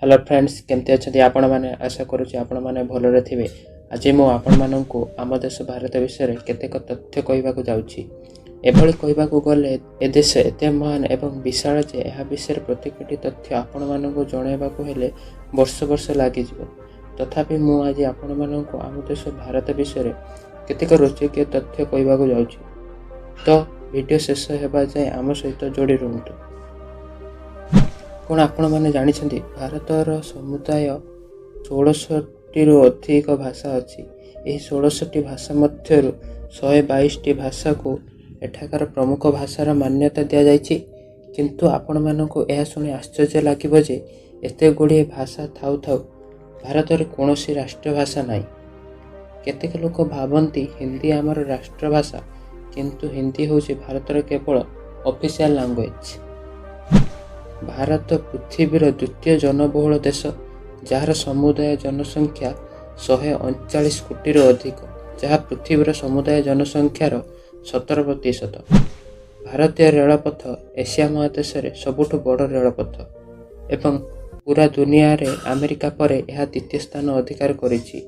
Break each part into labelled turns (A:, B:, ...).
A: Hello friends केमती अच्छा आपण मैंने आशा करुँच आपण मैंने भलरे थे। आज मु आपण मानू आम देश भारत विषय केतेक तथ्य कहवाक जाऊँगी। एभली कहवाक गले ए देश एत महान एवं विशाल जे यह विषय प्रतिटी तथ्य आपण मानू जनवाक हेले वर्ष वर्ष लग तथापि मु आज आपण मानू आम देश भारत विषय केतेक रोचकीय तथ्य कहवाक जाऊँगी। तो वीडियो शेष होगा जाए आम सहित जोड़ी रुहतु। कौन आपण मैंने जानी भारतर समुदाय 16टी अधिक भाषा अच्छी। यह 16टी भाषा मध्य 122टी भाषा को एठाकार प्रमुख भाषार मान्यता दि जाइए। किंतु आपण मानक यह शुणी आश्चर्य लगे जे एते गुड़िए भाषा थाउ थाउ भारत में कौन राष्ट्रभाषा नाई। केतेक लोक भावती हिंदी आमर राष्ट्रभाषा, किंतु हिंदी हूँ भारतर केवल ऑफिशियल लैंग्वेज। भारत पृथ्वीर द्वितीय जनबहुल देश, जार समुदाय जनसंख्या 139 कोटी अधिक, जहाँ पृथ्वीर समुदाय जनसंख्यार 17%। भारतीय रेलपथ एशिया महादेश में सबुठ बड़ रेलपथ एवं पूरा दुनिया रे अमेरिका पर यह द्वितीय स्थान अधिकार करिछि।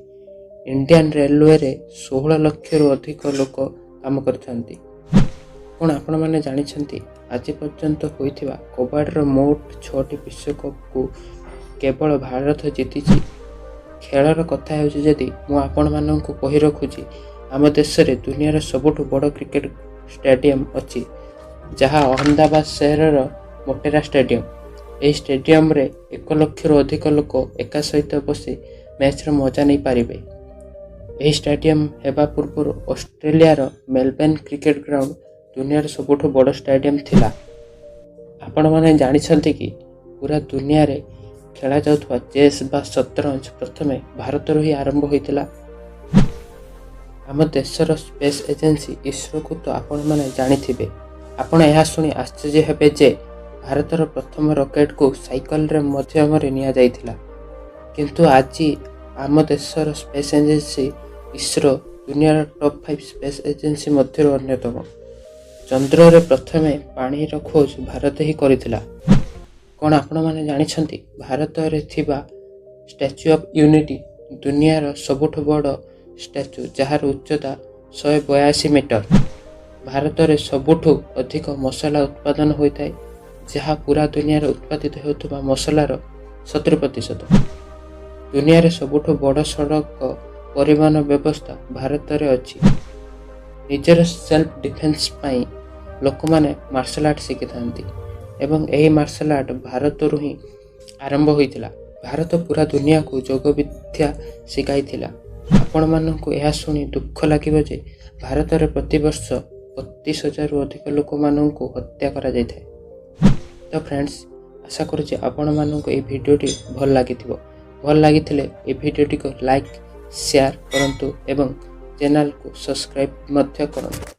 A: इंडियन रेलवे रे 16 लाख अधिक लोक काम करथांती। कौन आपण मैंने जानी आज पर्यंत होइथिबा कबाडर मोट 6टी विश्वकप को केवल भारत जीति। खेलर कथा होदी मु आपण मानक कही रखुची आम देश में दुनिया सबुठ बड़ क्रिकेट स्टेडियम अच्छी, जहाँ अहमदाबाद शहर मोटेरा स्टेडियम। यह स्टेडियम रे 1 लाख अधिक लोक एका सहित बसी मैच मजा नहीं पारिबे। यह स्टेडियम हेबा पूर्व ऑस्ट्रेलिया मेलबर्न क्रिकेट ग्राउंड दुनिया सबुठ बड़ स्टेडियम थिला। आपण माने जानिछंती कि पूरा दुनिया रे खेला जाउथवा चेस बा शतरंज प्रथमे भारत ही आरंभ होइतिला। आम देशर स्पेस एजेंसी इसरो को तो आपण माने जानिथिबे। आपण यह शुणी आश्चर्य हेबे जे भारतर प्रथम रॉकेट को साइकल रे माध्यम रे निया जाइथिला। किंतु आज आम देशर स्पेस एजेंसी इसरो दुनिया टॉप 5 स्पेस एजेंसी मध्य अन्यतम। चंद्र रे प्रथमे पानी रो खोज भारत ही करिथिला। कौन आपण माने जानिछंती भारत रे थिबा स्टैच्यू ऑफ यूनिटी दुनिया रो सबुठ बड़ स्टैच्यू, जार उच्चता 182 मीटर। भारत रे सबुठ अधिक मसला उत्पादन होइथाय, जहाँ पूरा दुनिया रे उत्पादित होतबा मसलार 70%। दुनिया रे सबुठ बड़ सड़क परिवहन व्यवस्था भारत रे अछि। निजर सेल्फ डिफेन्स पाई लोक माने मार्शल आर्ट शिखि थांती एवं यही मार्शल आर्ट भारत रु ही आरंभ होइतिला। भारत पूरा दुनिया को योग विद्या शिखाइथिला। आपण मानकु यह शुणी दुख लागिबो जे भारत रे प्रति वर्ष 32,000 रु अधिक लोक मानकु हत्या करा जाइथाय। तो फ्रेंड्स आशा करूँ आपण मानकु ए भिडियोटी भल लागिथिबो। भल लागिथिले ए भिडियोटी को लाइक शेयर करंतु एवं चैनल को सब्सक्राइब मध्य करंतु।